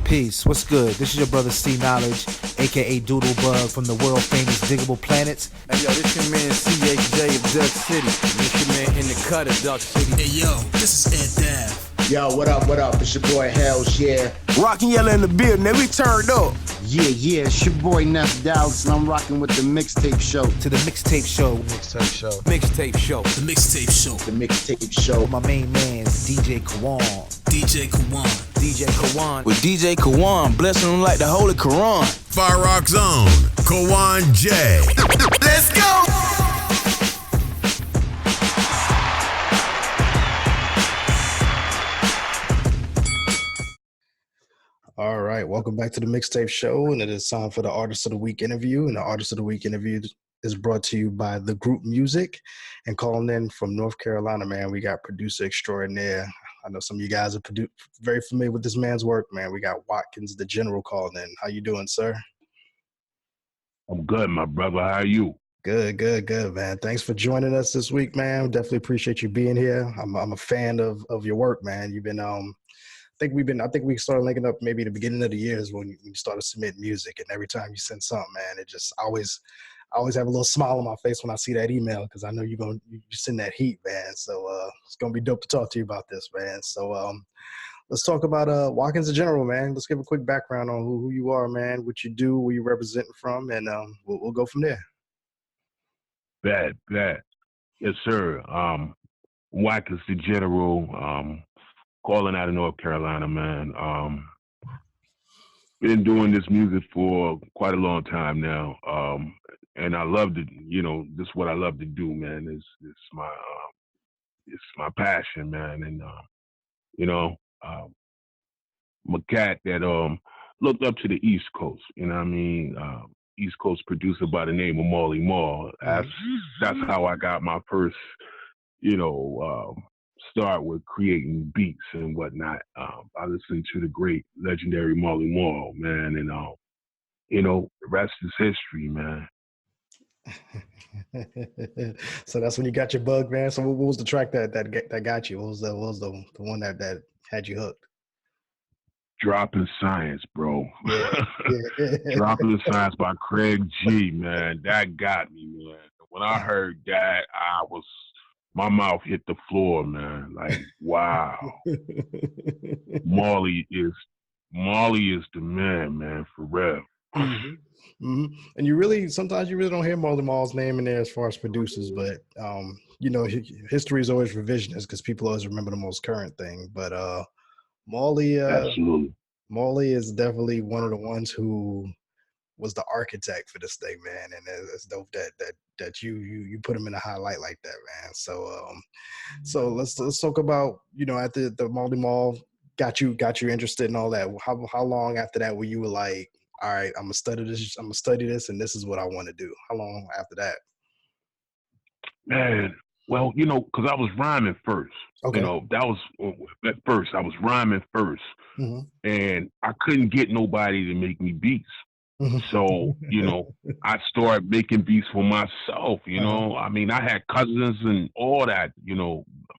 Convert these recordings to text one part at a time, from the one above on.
Peace. What's good? This is your brother C Knowledge, aka Doodlebug from the world famous Diggable Planets. Hey yo, this your man CHJ of Duck City. This your man in the cut of Duck City. Hey yo, this is Ed Dav. Yo, what up, what up? It's your boy Hells, yeah. Rockin' Yellow in the building, and we turned up. Yeah, it's your boy Neff Dallas, and I'm rocking with the Mixtape Show. To the Mixtape Show. Mixtape Show. Mixtape Show. The Mixtape Show. The Mixtape Show. My main man's DJ Kawan. DJ Kawan. DJ Kawan. With DJ Kawan, blessing him like the Holy Quran. Fire Rock Zone, Kawan J. Let's go! All right, welcome back to the Mixtape Show, and it is time for the Artist of the Week interview. And the Artist of the Week interview is brought to you by The Group Music. And calling in from North Carolina, man, we got producer extraordinaire. I know some of you guys are very familiar with this man's work, man. We got Watkinz Da General calling in. How you doing, sir? I'm good, my brother. How are you? Good, man. Thanks for joining us this week, man. Definitely appreciate you being here. I'm a fan of your work, man. You've been I think we started linking up maybe the beginning of the year is when you started submitting music, and every time you send something, man, it just I always have a little smile on my face when I see that email, because I know you send that heat, man. So it's gonna be dope to talk to you about this, man. So let's talk about Watkinz Da General, man. Let's give a quick background on who you are, man, what you do, where you representing from, and we'll go from there. Bad. Yes, sir. Watkinz Da General, calling out of North Carolina, man. Been doing this music for quite a long time now. And I love to, this is what I love to do, man. It's my passion, man. And, I'm a cat that looked up to the East Coast, you know what I mean? East Coast producer by the name of Marley Marl. That's how I got my first, start with creating beats and whatnot. I listened to the great legendary Marley Marl, man, and the rest is history, man. So that's when you got your bug, man. So what was the track that got you? What was the one that had you hooked? Dropping Science, bro. Yeah. Dropping Science by Craig G, man. That got me, man. When I heard that, my mouth hit the floor, man. Like, wow. Marley is the man, for real. Mm-hmm. And sometimes you really don't hear Marley Marl's name in there as far as producers, but history is always revisionist because people always remember the most current thing. But Marley, absolutely. Marley is definitely one of the ones who was the architect for this thing, man, and it's dope that you put him in a highlight like that, man. So let's talk about after the Marley Marl got you interested in all that. How long after that were you like, all right, I'm gonna study this, and this is what I want to do? How long after that? Man, well, because I was rhyming first. Okay. That was at first. I was rhyming first, mm-hmm. and I couldn't get nobody to make me beats. So, I started making beats for myself, I mean, I had cousins and all that,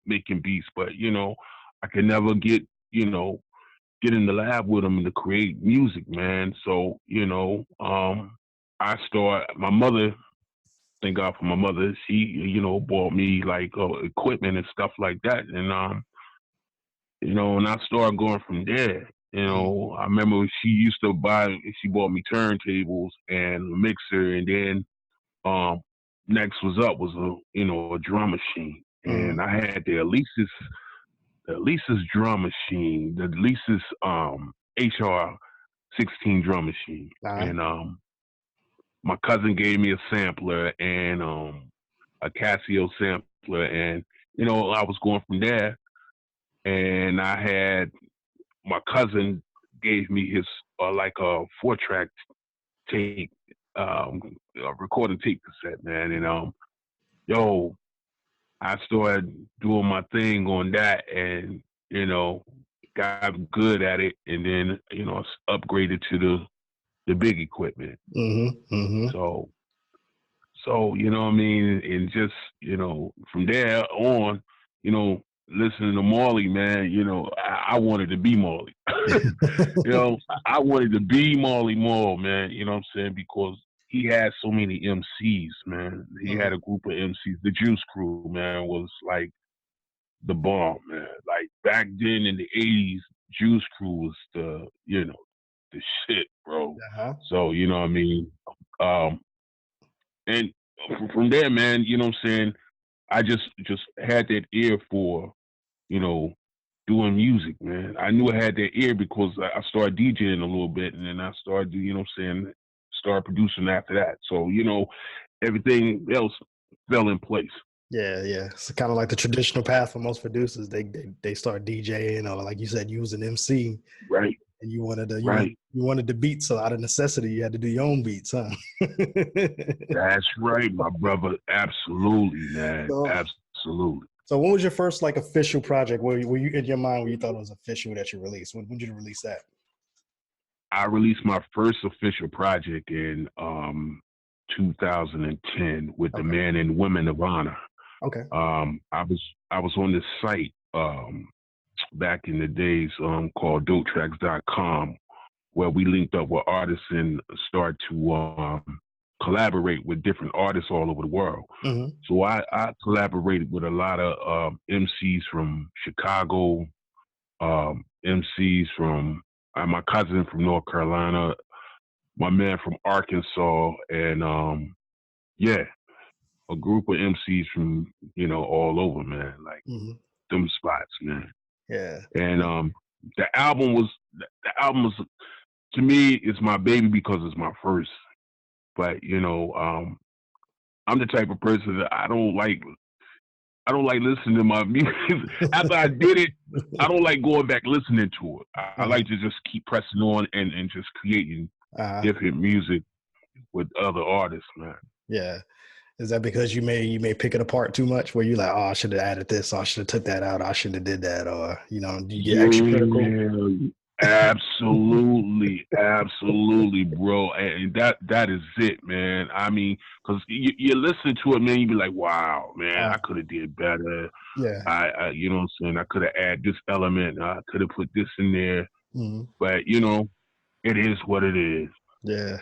making beats, but, I could never get in the lab with them to create music, man. So, my mother, thank God for my mother, she, bought me like equipment and stuff like that. And, and I started going from there. I remember she bought me turntables and a mixer, and then next was a drum machine. And I had the Elisa's drum machine, the Elisa's HR 16 drum machine. And my cousin gave me a sampler and a Casio sampler, and I was going from there. And I had my cousin gave me his like a 4-track tape, a recording tape cassette, man. And I started doing my thing on that, and got good at it, and then upgraded to the big equipment. Mm-hmm. So what I mean, and just from there on, listening to Marley, man, I wanted to be Marley. I wanted to be Marley Marl, man. You know what I'm saying? Because he had so many MCs, man. He had a group of MCs. The Juice Crew, man, was like the bomb, man. Like back then in the '80s, Juice Crew was the shit, bro. Uh-huh. So you know what I mean. And from there, man, you know what I'm saying. I just had that ear for, doing music, man. I knew I had that ear because I started DJing a little bit, and then I started, start producing after that. So, everything else fell in place. Yeah, yeah. It's kind of like the traditional path for most producers. They start DJing, or like you said, you was an MC. Right. And you wanted to, right. You wanted the beats, so out of necessity, you had to do your own beats, huh? That's right, my brother. Absolutely, man. Absolutely. So when was your first like official project? Were you in your mind when you thought it was official that you released? When did you release that? I released my first official project in 2010 with the Men and Women of Honor. Okay. I was on this site back in the days called dopetracks.com, where we linked up with artists and started to collaborate with different artists all over the world. Mm-hmm. So I collaborated with a lot of MCs from Chicago, MCs from my cousin from North Carolina, my man from Arkansas, and a group of MCs from all over, man, like them spots, man. Yeah. And the album was to me, it's my baby because it's my first. But I'm the type of person that I don't like listening to my music. After I did it, I don't like going back listening to it. I like to just keep pressing on and just creating different music with other artists, man. Yeah. Is that because you may pick it apart too much, where you like, oh, I should have added this, or I should have took that out, or I should have did that, or do you get extra critical? Absolutely, absolutely, bro, and that is it, man. I mean, because you listen to it, man, you be like, wow, man, I could have did better. Yeah, I you know what I'm saying, I could have added this element, I could have put this in there, but it is what it is. Yeah.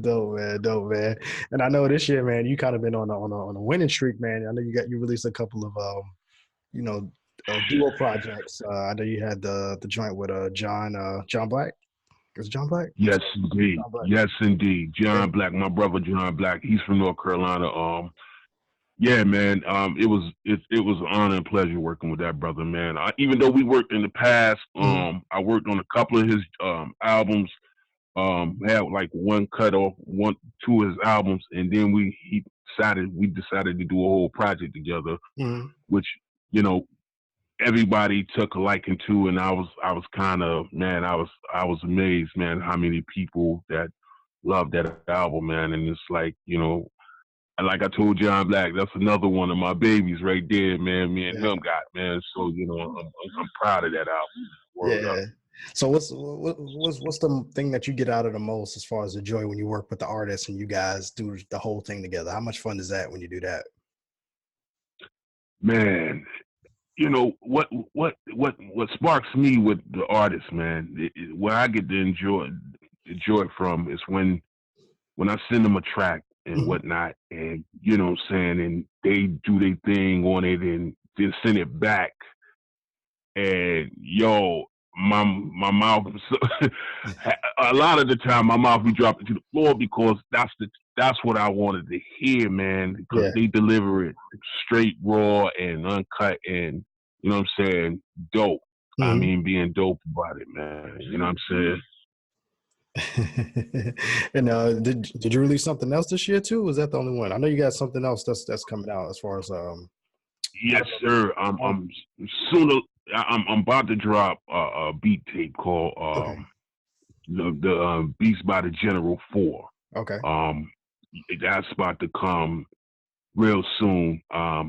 Dope, man. And I know this year, man, you kind of been on a winning streak, man. I know you released a couple of duo projects. I know you had the joint with John Black. Was it John Black? Yes, indeed. Yes, indeed. John Black, my brother John Black. He's from North Carolina. Yeah, man. It was an honor and pleasure working with that brother, man. Even though we worked in the past, I worked on a couple of his albums. Had like one cut off, two of his albums, and then we decided to do a whole project together, which everybody took a liking to, and I was kind of, man, I was amazed, man, how many people that loved that album, man, and it's like like I told John Black, that's another one of my babies right there, man. Me and him got, man. So I'm proud of that album. Word up. So what's the thing that you get out of the most as far as the joy when you work with the artists and you guys do the whole thing together? How much fun is that when you do that? Man, what sparks me with the artists, man, where I get to enjoy from is when I send them a track and whatnot, and what I'm saying, and they do their thing on it and then send it back, and my mouth, a lot of the time my mouth be dropping to the floor because that's what I wanted to hear, man, because they deliver it straight, raw, and uncut, and you know what I'm saying, dope. I mean, being dope about it, man. You know what I'm saying? And did you release something else this year too? Was that the only one? I know you got something else that's coming out as far as Yes, sir. I'm about to drop a beat tape called the Beats by the General 4. Okay. That's about to come real soon. I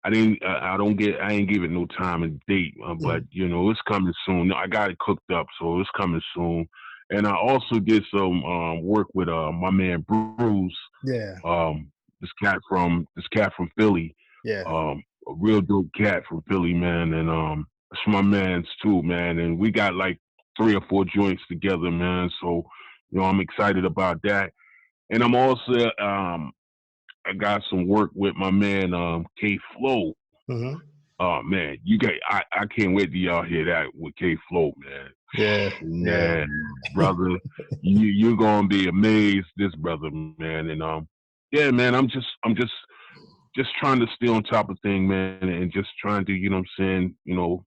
ain't give it no time and date, but it's coming soon. I got it cooked up, so it's coming soon. And I also did some work with my man Bruce. Yeah. This cat from Philly. Yeah. a real dope cat from Philly, man, and it's my man's too, man. And we got like 3 or 4 joints together, man. So, I'm excited about that. And I'm also I got some work with my man K Flow. Mm-hmm. Oh man, I can't wait till y'all hear that with K Flow, man. Yeah, Man, brother, you're gonna be amazed, this brother, man. And yeah, man, I'm just trying to stay on top of things, man, and just trying to,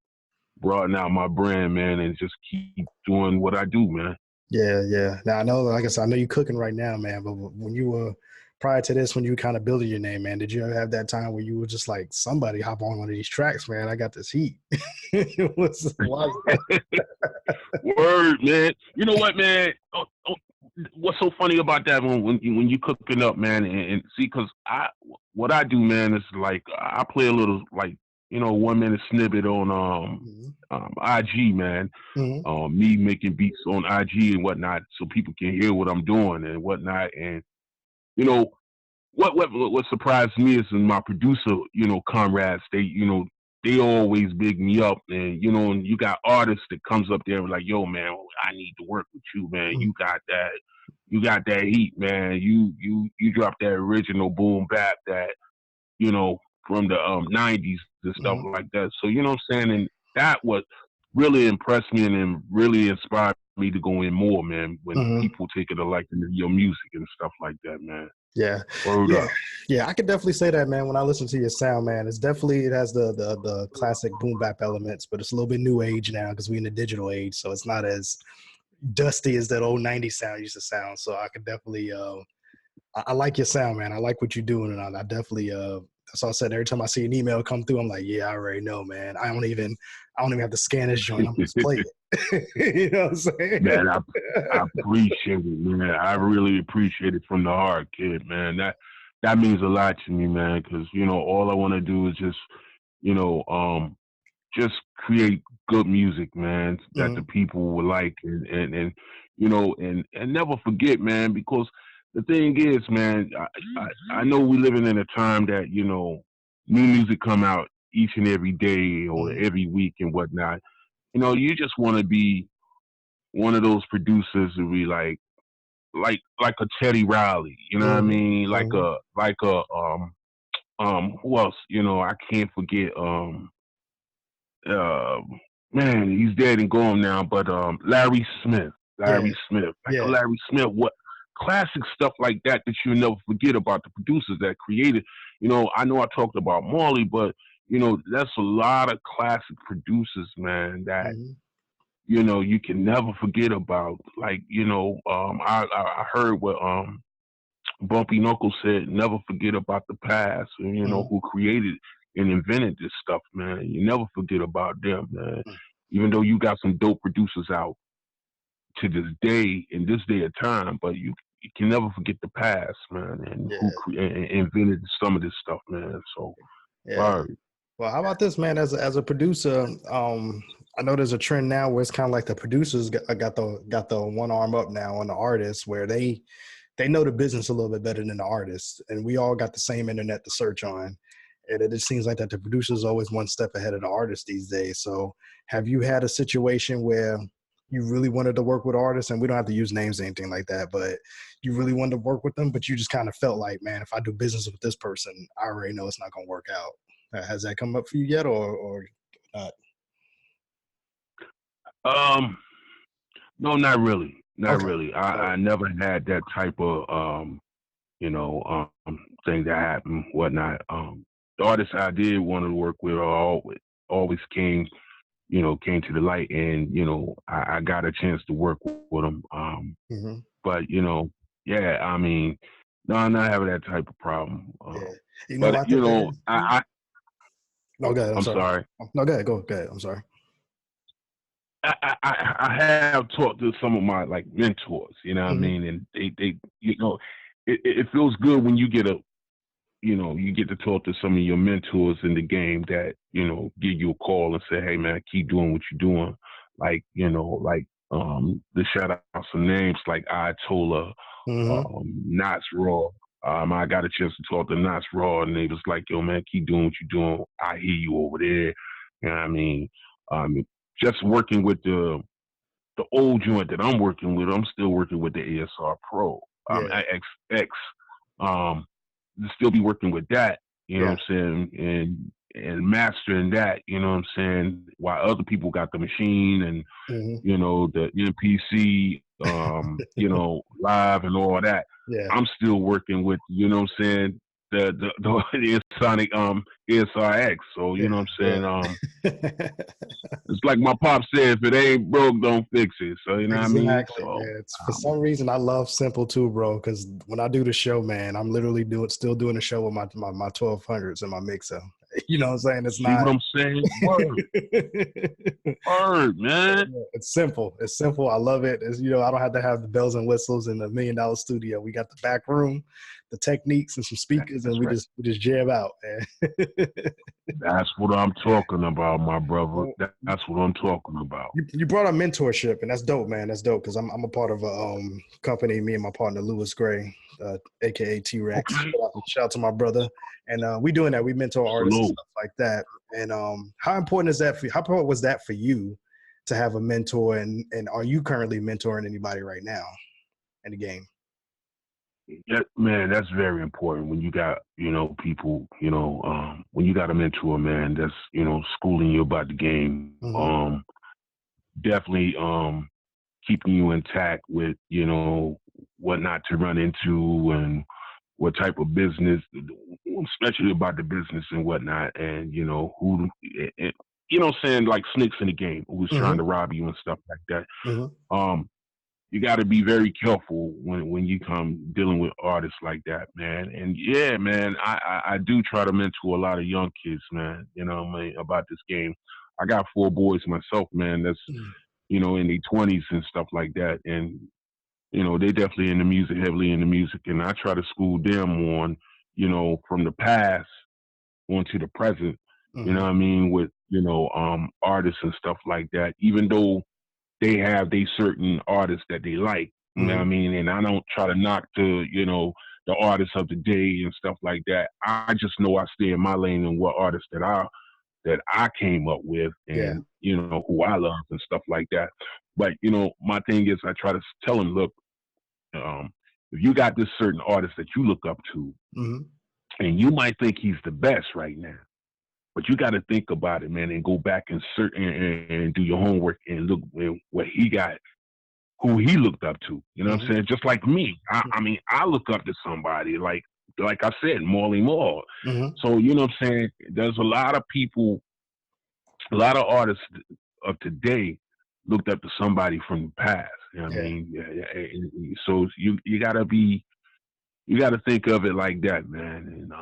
broaden out my brand, man, and just keep doing what I do, man. Yeah. Now I know, like I said, I know you're cooking right now, man. But when you were prior to this, when you were kind of building your name, man, did you ever have that time where you were just like, somebody hop on one of these tracks, man? I got this heat. Word, man. You know what, man? What's so funny about that when you cooking up, man, and see, because what I do, man, is like I play a little like 1 minute snippet on IG, man. Mm-hmm. Me making beats on IG and whatnot, so people can hear what I'm doing and whatnot. And what surprised me is in my producer, comrades, they always big me up, and and you got artists that comes up there and like, yo, man, I need to work with you, man. Mm-hmm. You got that heat, man. You dropped that original boom bap that from the 90s and stuff Mm-hmm. like that. So you know what I'm saying, and that what really impressed me and really inspired me to go in more, man. When Mm-hmm. people take it to like your music and stuff like that, man. Yeah. Word up. Yeah, I could definitely say that, man. When I listen to your sound, man, it has the classic boom bap elements, but it's a little bit new age now because we're in the digital age, so it's not as dusty as that old 90s sound used to sound. So I could definitely I like your sound, man. I like what you're doing, and I definitely that's all I said. Every time I see an email come through, I'm like, yeah, I already know, man. I don't even have to scan this joint. I'm just play it. You know what I'm saying? Man, I appreciate it, man. I really appreciate it from the heart, kid, man. That means a lot to me, man, because all I want to do is just just create good music, man, that the people will like, and never forget, man, because the thing is, man, I know we living in a time that new music come out each and every day or every week and whatnot. You just want to be one of those producers to be like a Teddy Riley, you know what I mean? Like a who else? I can't forget man, he's dead and gone now, but Larry Smith. Larry Smith. Larry Smith, what classic stuff like that you never forget about the producers that created. I know I talked about Marley, but that's a lot of classic producers, man, that you can never forget about. Like, I heard what Bumpy Knuckles said, never forget about the past, and who created and invented this stuff, man. You never forget about them, man. Even though you got some dope producers out to this day, in this day of time, but you can never forget the past, man, and who invented some of this stuff, man. So, Well, how about this, man? As a producer, I know there's a trend now where it's kind of like the producers got the one arm up now on the artists, where they know the business a little bit better than the artists, and we all got the same internet to search on. And it just seems like that the producer is always one step ahead of the artist these days. So have you had a situation where you really wanted to work with artists, and we don't have to use names or anything like that, but you really wanted to work with them, but you just kind of felt like, man, if I do business with this person, I already know it's not going to work out. Has that come up for you yet or not? No, not really. Not really. I never had that type of, thing that happened, whatnot. The artists I did want to work with always came to the light, and I got a chance to work with them. But I mean, no, I'm not having that type of problem. No, go ahead. I'm sorry. No, go ahead. I'm sorry. I have talked to some of my like mentors, you know what I mean, and they it feels good when you get you get to talk to some of your mentors in the game that, give you a call and say, hey man, keep doing what you're doing. Like, to shout out some names like Ayatollah, Knots Raw, I got a chance to talk to Nas Raw, and they was like, "Yo, man, keep doing what you're doing. I hear you over there." You know what I mean? Um, just working with the old joint that I'm working with, I'm still working with the ASR Pro, Yeah. XX. Still be working with that, you know Yeah. what I'm saying, and mastering that, you know what I'm saying, while other people got the machine and Mhm. you know the MPC, you know, live and all that. Yeah. I'm still working with, you know what I'm saying, the Sonic ASRX. So you know what I'm saying, Yeah. it's like my pop said, if it ain't broke, don't fix it. So you know what I mean? Exactly, So man. For some reason, I love Simple too, bro. Because when I do the show, man, I'm literally still doing the show with my 1200s and my mixer. You know what I'm saying? It's see not. what I'm saying? Word, word, man. It's simple. It's simple. I love it. It's, you know, I don't have to have the bells and whistles in the $1 million studio. We got the back room, the techniques, and some speakers, That's and right. we just jam out, man. That's what I'm talking about, my brother. That's what I'm talking about. You brought up mentorship, and that's dope, man. That's dope because I'm a part of a company. Me and my partner Lewis Gray, aka T Rex. Okay. Shout out to my brother, and we doing that. We mentor artists and stuff like that. And how important is that for you? How important was that for you to have a mentor? And are you currently mentoring anybody right now in the game? Yeah, man, that's very important when you got, you know, people, you know, when you got a mentor, man, that's, you know, schooling you about the game. Mm-hmm. Definitely keeping you intact with, you know, what not to run into and what type of business, especially about the business and whatnot, and you know who, you know, saying like snakes in the game, who's trying to rob you and stuff like that. Mm-hmm. You got to be very careful when you come dealing with artists like that, man. And yeah, man, I do try to mentor a lot of young kids, man. You know what I mean, about this game. I got 4 boys myself, man. That's you know in their 20s and stuff like that, and you know, they definitely in the music, heavily in the music, and I try to school them on, you know, from the past onto the present. You know what I mean, with you know, artists and stuff like that. Even though they have they certain artists that they like, you know what I mean, and I don't try to knock the you know the artists of the day and stuff like that. I just know I stay in my lane and what artists that I came up with Yeah. and you know who I love and stuff like that. But you know, my thing is I try to tell them, look. If you got this certain artist that you look up to, and you might think he's the best right now, but you got to think about it, man, and go back and search and do your homework and look at what he got, who he looked up to. You know what I'm saying? Just like me. I mean, I look up to somebody like I said, Marley Marl. So you know what I'm saying? There's a lot of people, a lot of artists of today looked up to somebody from the past. You know what I mean? So you gotta think of it like that, man. And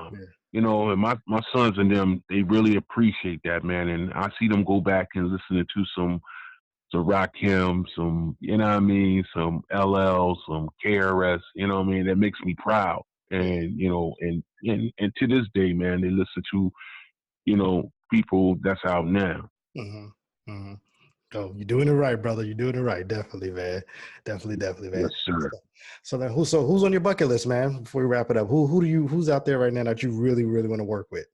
you know, and my sons and them, they really appreciate that, man. And I see them go back and listen to some Rakim, some you know what I mean, some LL, some KRS. You know what I mean? That makes me proud. And you know, and to this day, man, they listen to you know people that's out now. Oh, you're doing it right, brother. You're doing it right. Definitely, man. Definitely, man. Yes, sir. So then, who's on your bucket list, man? Before we wrap it up, who's out there right now that you really want to work with?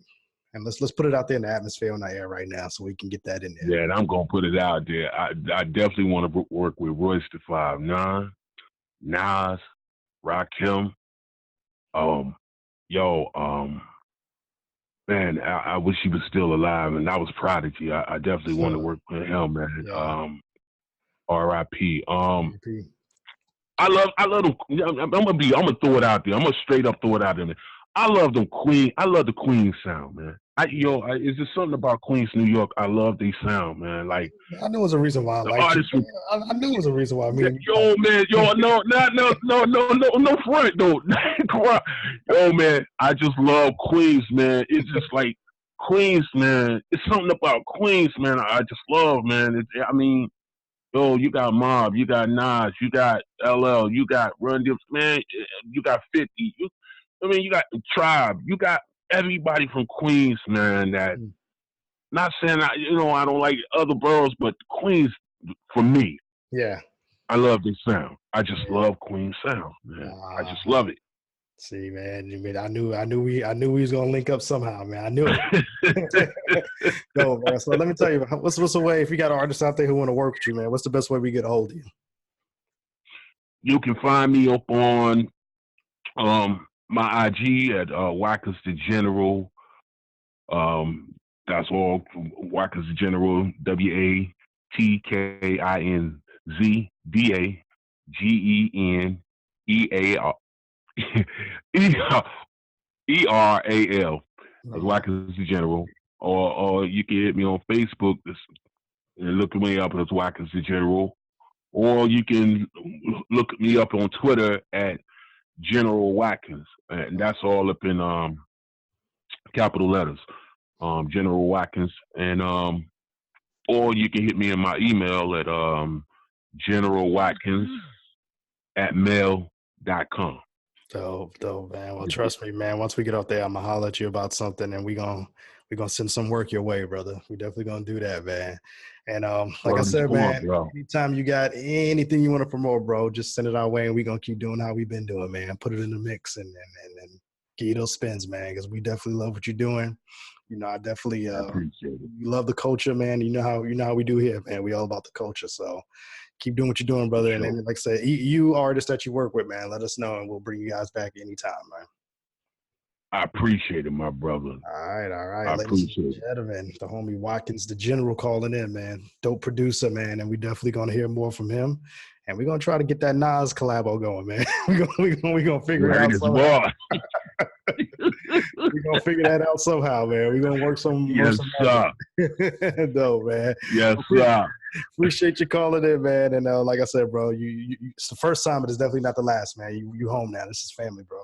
And let's put it out there in the atmosphere on the air right now, so we can get that in there. Yeah, and I'm gonna put it out there. I definitely want to work with Royce the 5'9", Nas, Rakim. Man, I wish he was still alive, and that was Prodigy. I definitely want to work with him, man. Yeah. R.I.P. I love them. I'm gonna throw it out there. I'm gonna straight up throw it out there. I love them Queen. I love the Queen sound, man. Is there something about Queens, New York? I love their sound, man. Like I knew it was a reason why I liked you. I knew it was a reason why. Man, no front though. Yo, man, I just love Queens, man. It's just like Queens, man. It's something about Queens, man. I just love, man. I mean, yo, you got Mob, you got Nas, you got LL, you got Run Dips, man. You got 50. You got Tribe. You got everybody from Queens, man. That not saying I don't like other boroughs, but Queens for me. Yeah. I love this sound. I just love Queen sound, man. I just love it. See, man, I knew we was gonna link up somehow, man. I knew it. No, man. So let me tell you, what's the way if you got artists out there who want to work with you, man? What's the best way we get a hold of you? You can find me up on my IG at Watkinz Da General. That's all. Watkinz Da General. WATKINZDAGENEAR ERAL. That's Watkinz Da General. Or you can hit me on Facebook and look me up as Watkinz Da General. Or you can look me up on Twitter at General Watkinz, and that's all up in capital letters, General Watkinz, and or you can hit me in my email at generalwatkins@mail.com. Dope, man. Well, trust me, man. Once we get out there, I'm gonna holler at you about something, and we're gonna send some work your way, brother. We definitely gonna do that, man. And like I said, man, anytime you got anything you want to promote, bro, just send it our way, and we're gonna keep doing how we've been doing, man. Put it in the mix and give you those spins, man, because we definitely love what you're doing. You know, I definitely appreciate it. You love the culture, man. You know how we do here, man. We all about the culture, so keep doing what you're doing, brother. Sure. And then, like I said, you artists that you work with, man, let us know, and we'll bring you guys back anytime, man. I appreciate it, my brother. All right. I appreciate it. Gentlemen, the homie Watkinz Da General calling in, man. Dope producer, man, and we definitely gonna hear more from him. And we're gonna try to get that Nas collabo going, man. We're gonna figure it out somehow. We're gonna figure that out somehow, man. We're gonna work some. Yes, sir. Dope, man. Yes, sir. Appreciate you calling in, man. And like I said, bro, you it's the first time, but it's definitely not the last, man. You home now. This is family, bro.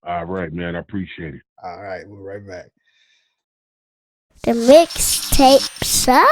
All right, man. I appreciate it. All right, we'll be right back. The Mixtape Show.